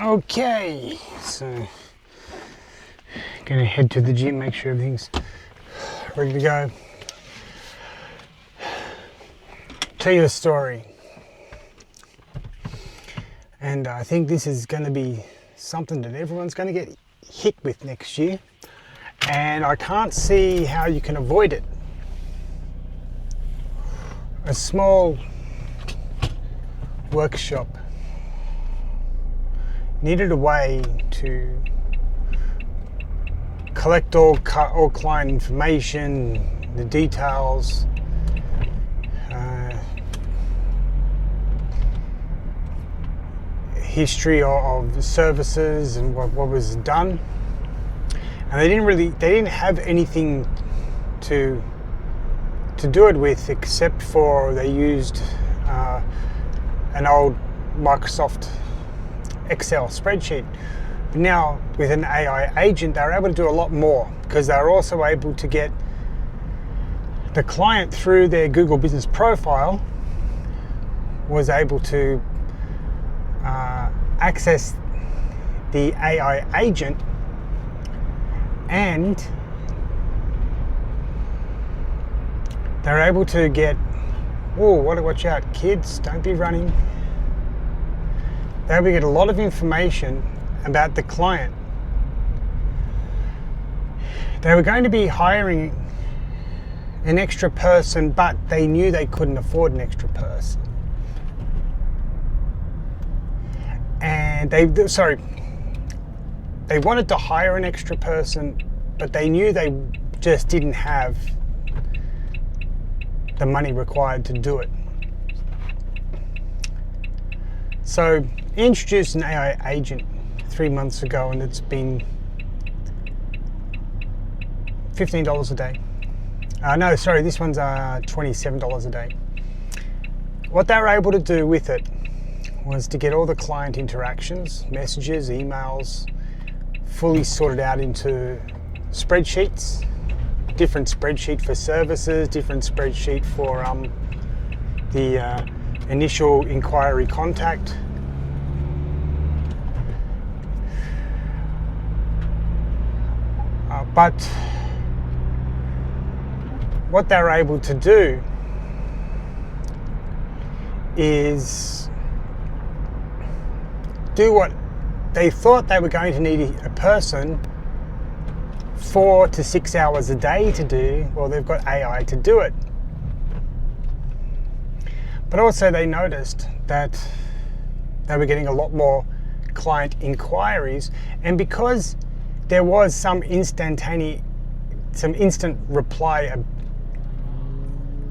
Okay, so gonna head to the gym, make sure everything's ready to go. Tell you a story, and I think this is going to be something that everyone's going to get hit with next year, and I can't see how you can avoid it. A small workshop needed a way to collect all client information, the details, history of services and what was done, and they didn't have anything to do it with, except for they used an old Microsoft Excel spreadsheet. But now with an AI agent, they're able to do a lot more, because they're also able to get the client through their Google Business Profile, was able to access the AI agent, and they're able to get, watch out kids, don't be running. They're able to get a lot of information about the client. They were going to be hiring an extra person, but they knew they couldn't afford an extra person. And they wanted to hire an extra person, but they knew they just didn't have the money required to do it. So he introduced an AI agent 3 months ago, and it's been $15 a day. This one's $27 a day. What they were able to do with it was to get all the client interactions, messages, emails, fully sorted out into spreadsheets. Different spreadsheet for services, different spreadsheet for the initial inquiry contact. But what they're able to do is do what they thought they were going to need a person 4 to 6 hours a day to do. Well, they've got AI to do it. But also they noticed that they were getting a lot more client inquiries, and because there was some instant reply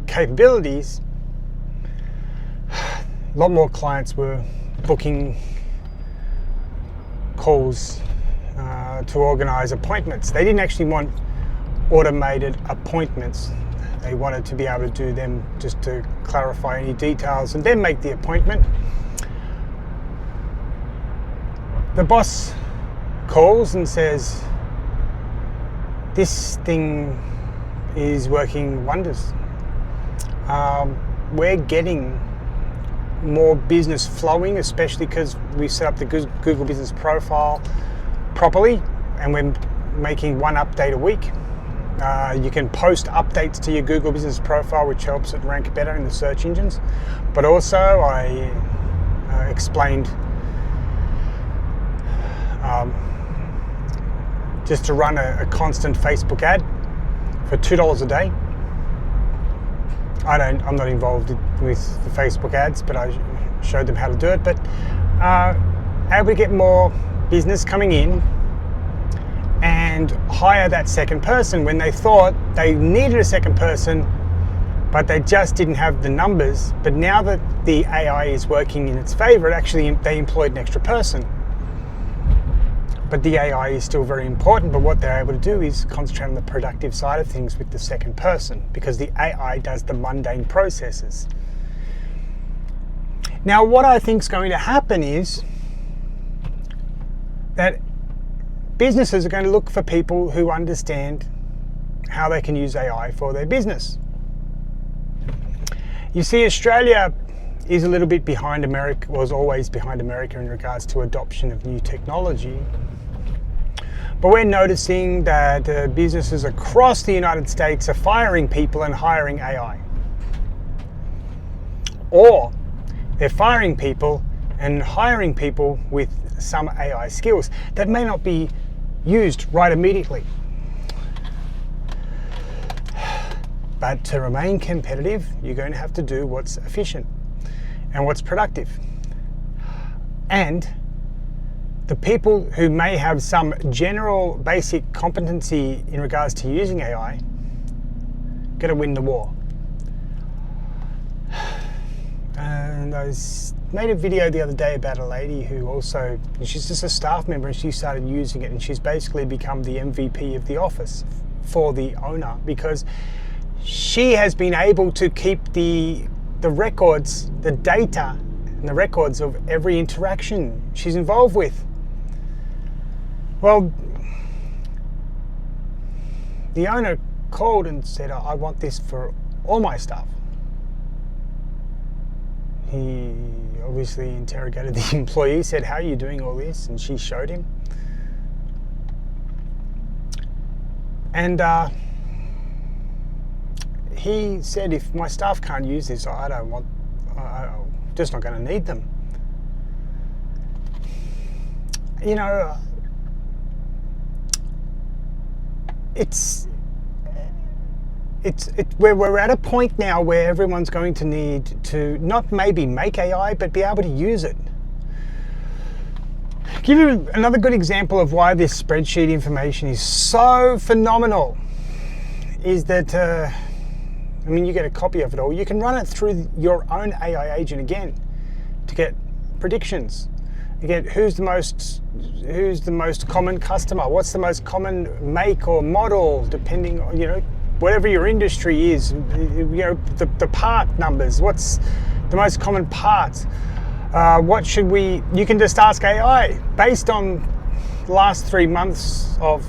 capabilities, a lot more clients were booking calls to organize appointments. They didn't actually want automated appointments. They wanted to be able to do them just to clarify any details and then make the appointment. The boss calls and says, "This thing is working wonders. We're getting more business flowing, especially because we set up the Google Business Profile properly, and we're making one update a week. You can post updates to your Google Business Profile, which helps it rank better in the search engines." But also I explained just to run a constant Facebook ad for $2 a day. I'm not involved with the Facebook ads, but I showed them how to do it. But able to get more business coming in and hire that second person when they thought they needed a second person, but they just didn't have the numbers. But now that the AI is working in its favor, they employed an extra person. But the AI is still very important, but what they're able to do is concentrate on the productive side of things with the second person, because the AI does the mundane processes. Now, what I think is going to happen is that businesses are going to look for people who understand how they can use AI for their business. You see, Australia is a little bit behind America, was always behind America in regards to adoption of new technology. But we're noticing that businesses across the United States are firing people and hiring AI. Or they're firing people and hiring people with some AI skills that may not be used right immediately. But to remain competitive, you're going to have to do what's efficient and what's productive. And the people who may have some general basic competency in regards to using AI, got to win the war. And I made a video the other day about a lady who also, she's just a staff member, and she started using it, and she's basically become the MVP of the office for the owner, because she has been able to keep the records, the data and the records of every interaction she's involved with. Well, the owner called and said, I want this for all my staff. He obviously interrogated the employee, said, how are you doing all this? And she showed him. And he said, if my staff can't use this, I'm just not going to need them. You know, we're at a point now where everyone's going to need to not maybe make AI, but be able to use it. Give you another good example of why this spreadsheet information is so phenomenal is that, I mean, you get a copy of it all. You can run it through your own AI agent again to get predictions. You get who's the most common customer, what's the most common make or model, depending on, you know, whatever your industry is, you know, the part numbers, what's the most common parts, you can just ask AI based on the last 3 months of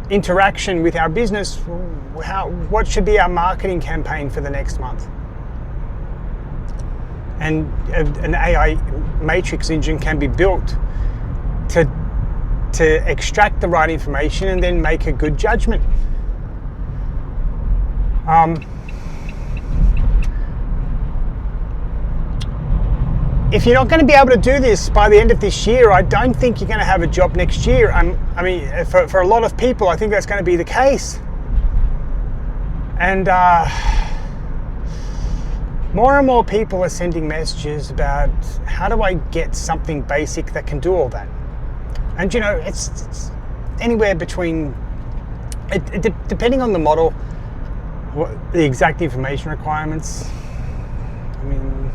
interaction with our business, what should be our marketing campaign for the next month? And an AI matrix engine can be built to extract the right information and then make a good judgment. If you're not going to be able to do this by the end of this year, I don't think you're going to have a job next year. I mean, for a lot of people, I think that's going to be the case. And more and more people are sending messages about how do I get something basic that can do all that. And you know, it's anywhere between, depending on the model, the exact information requirements. I mean,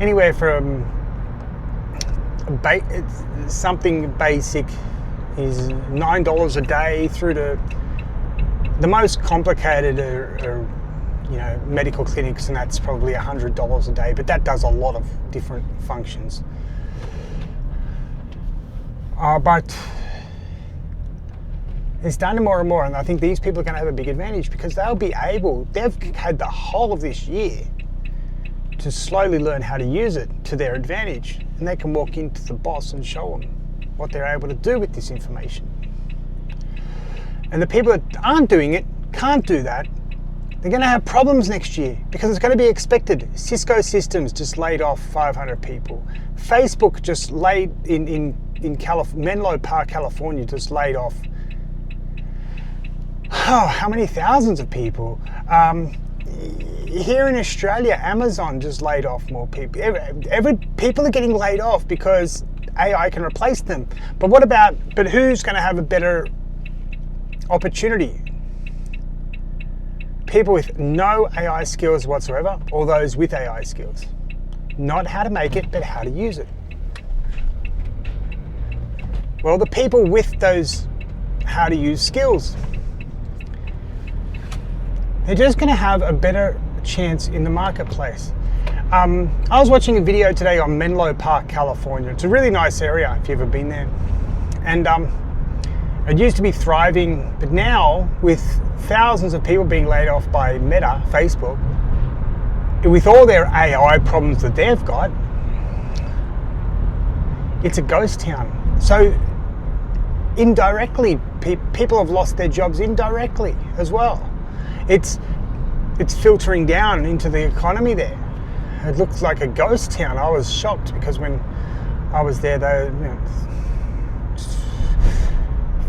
anywhere from something basic is $9 a day through to the most complicated you know, medical clinics, and that's probably $100 a day, but that does a lot of different functions. But it's done more and more, and I think these people are going to have a big advantage because they've had the whole of this year to slowly learn how to use it to their advantage, and they can walk into the boss and show them what they're able to do with this information. And the people that aren't doing it, can't do that, they're going to have problems next year because it's going to be expected. Cisco Systems just laid off 500 people. Facebook just laid in Menlo Park, California, just laid off how many thousands of people. Here in Australia, Amazon just laid off more people. People are getting laid off because AI can replace them. But who's going to have a better opportunity? People with no AI skills whatsoever, or those with AI skills. Not how to make it, but how to use it. Well, the people with those how to use skills, they're just going to have a better chance in the marketplace. I was watching a video today on Menlo Park, California. It's a really nice area if you've ever been there. And it used to be thriving, but now with thousands of people being laid off by Meta, Facebook, with all their AI problems that they've got, it's a ghost town. So indirectly, people have lost their jobs indirectly as well. It's filtering down into the economy there. It looks like a ghost town. I was shocked because when I was there, though,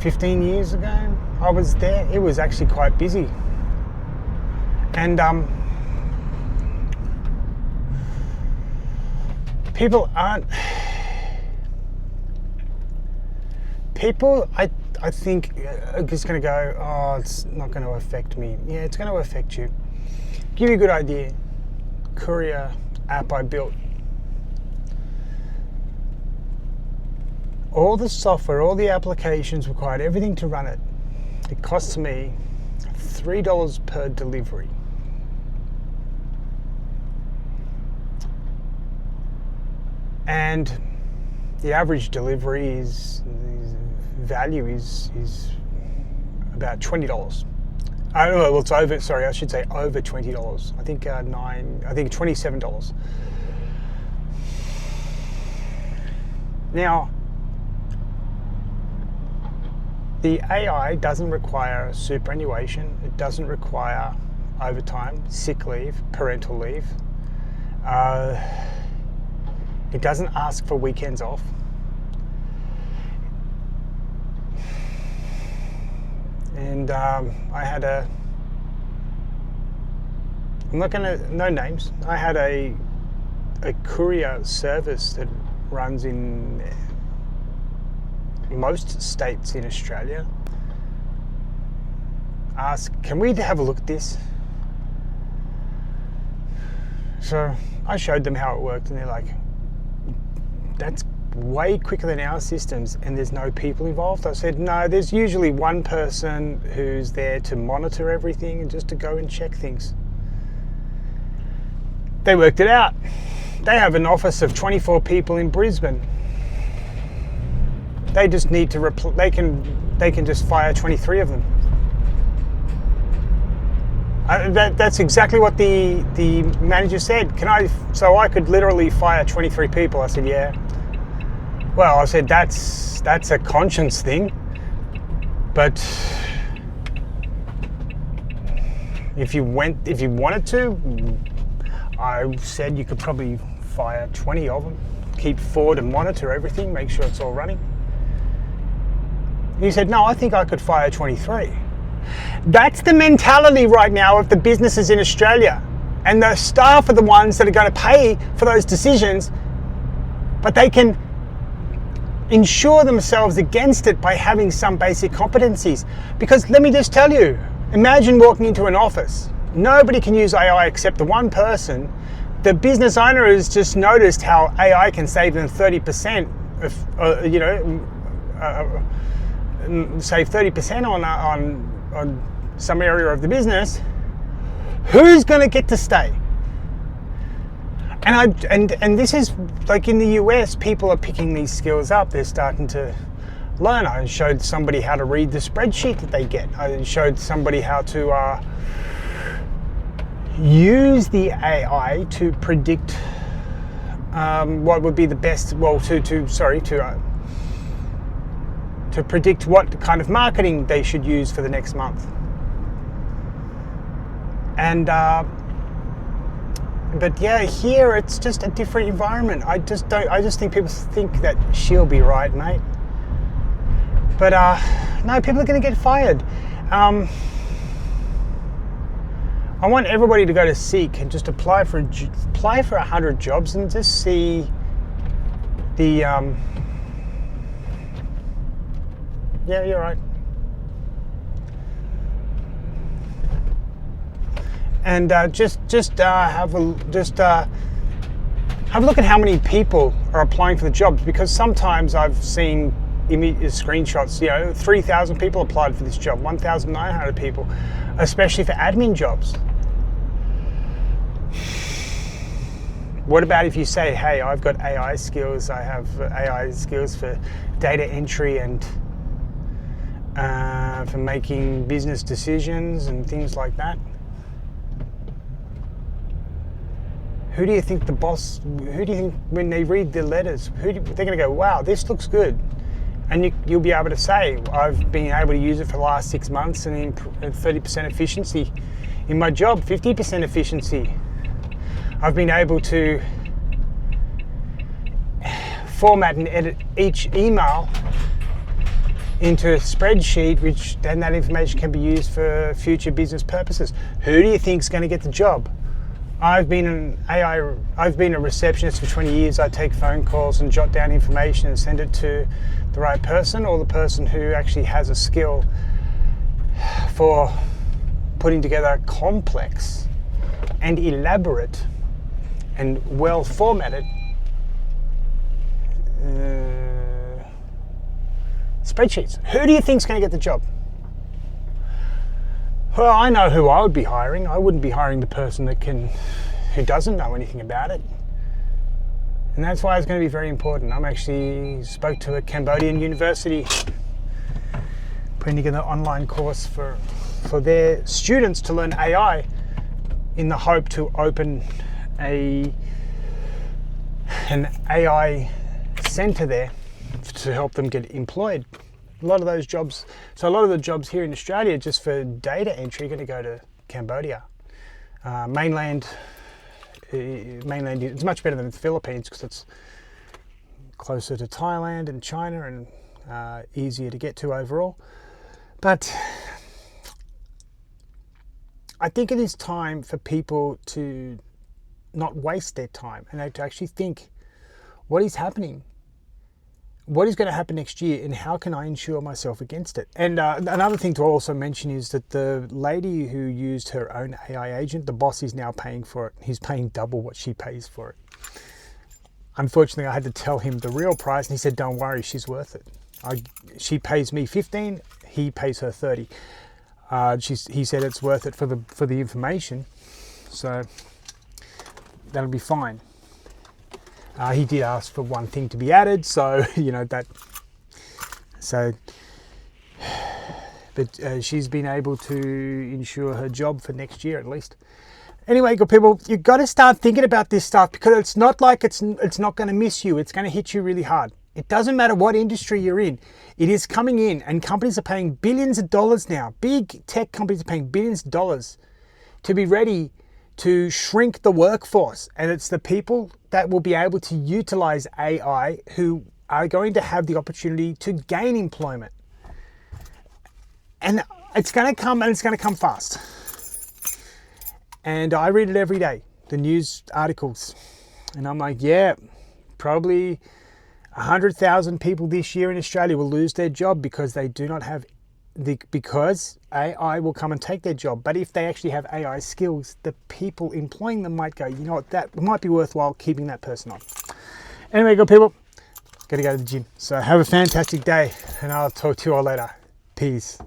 15 years ago, I was there. It was actually quite busy, and people aren't. People, I think, are just going to go, oh, it's not going to affect me. Yeah, it's going to affect you. Give you a good idea. Courier app I built. All the software, all the applications required, everything to run it. It costs me $3 per delivery. And the average delivery value is about $20. Well, it's over. Sorry, I should say over $20. I think $27. Now, the AI doesn't require superannuation. It doesn't require overtime, sick leave, parental leave. It doesn't ask for weekends off. And I had I'm not going to, no names. I had a courier service that runs in most states in Australia. Ask, can we have a look at this? So I showed them how it worked, and they're like, that's way quicker than our systems, and there's no people involved. I said, no, there's usually one person who's there to monitor everything and just to go and check things. They worked it out. They have an office of 24 people in Brisbane. They just need to they can just fire 23 of them. That's exactly what the manager said. So I could literally fire 23 people. I said, yeah. Well, I said, that's a conscience thing, but if you wanted to, I said you could probably fire 20 of them, keep forward and monitor everything, make sure it's all running. He said, no, I think I could fire 23. That's the mentality right now of the businesses in Australia, and the staff are the ones that are going to pay for those decisions, but they can insure themselves against it by having some basic competencies. Because let me just tell you, imagine walking into an office. Nobody can use AI except the one person. The business owner has just noticed how AI can save them 30% of, save 30% on some area of the business. Who's going to get to stay? And this is like in the US, people are picking these skills up. They're starting to learn. I showed somebody how to read the spreadsheet that they get. I showed somebody how to use the AI to predict what would be the best. Well, to predict what kind of marketing they should use for the next month. And but yeah, here it's just a different environment. I just think people think that she'll be right, mate. But no, people are going to get fired. I want everybody to go to Seek and just apply for 100 jobs and just see the. Yeah, you're right. And just have a look at how many people are applying for the jobs, because sometimes I've seen screenshots. 3,000 people applied for this job, 1,900 people, especially for admin jobs. What about if you say, hey, I've got AI skills, I have AI skills for data entry and for making business decisions and things like that. who do you think the boss, who do you think when they read the letters, they're going to go, wow, this looks good. And you'll be able to say, I've been able to use it for the last 6 months and 30% efficiency in my job, 50% efficiency. I've been able to format and edit each email into a spreadsheet, which then that information can be used for future business purposes. Who do you think is going to get the job? I've been a receptionist for 20 years. I take phone calls and jot down information and send it to the right person, or the person who actually has a skill for putting together complex and elaborate and well formatted spreadsheets. Who do you think is going to get the job? Well, I know who I would be hiring. I wouldn't be hiring the person who doesn't know anything about it. And that's why it's going to be very important. I'm actually spoke to a Cambodian university putting together an online course for their students to learn AI in the hope to open an AI center there to help them get employed. A lot of those jobs, so a lot of the jobs here in Australia just for data entry are going to go to Cambodia. Mainland, it's much better than the Philippines because it's closer to Thailand and China and easier to get to overall. But I think it is time for people to not waste their time and to actually think, what is happening? What is going to happen next year, and how can I insure myself against it? And another thing to also mention is that the lady who used her own AI agent, the boss is now paying for it. He's paying double what she pays for it. Unfortunately, I had to tell him the real price, and he said, don't worry, she's worth it. She pays me 15, he pays her 30. He said it's worth it for the information, so that'll be fine. He did ask for one thing to be added, so but she's been able to ensure her job for next year at least. Anyway, good people, you've got to start thinking about this stuff, because it's not like it's not going to miss you. It's going to hit you really hard. It doesn't matter what industry you're in. It is coming in, and companies are paying billions of dollars now. Big tech companies are paying billions of dollars to be ready to shrink the workforce. And it's the people that will be able to utilize AI who are going to have the opportunity to gain employment. And it's going to come, and it's going to come fast. And I read it every day, the news articles. And I'm like, yeah, probably 100,000 people this year in Australia will lose their job because they do not have because AI will come and take their job. But if they actually have AI skills, the people employing them might go, you know what, that might be worthwhile keeping that person on. Anyway, good people, got to go to the gym. So have a fantastic day, and I'll talk to you all later. Peace.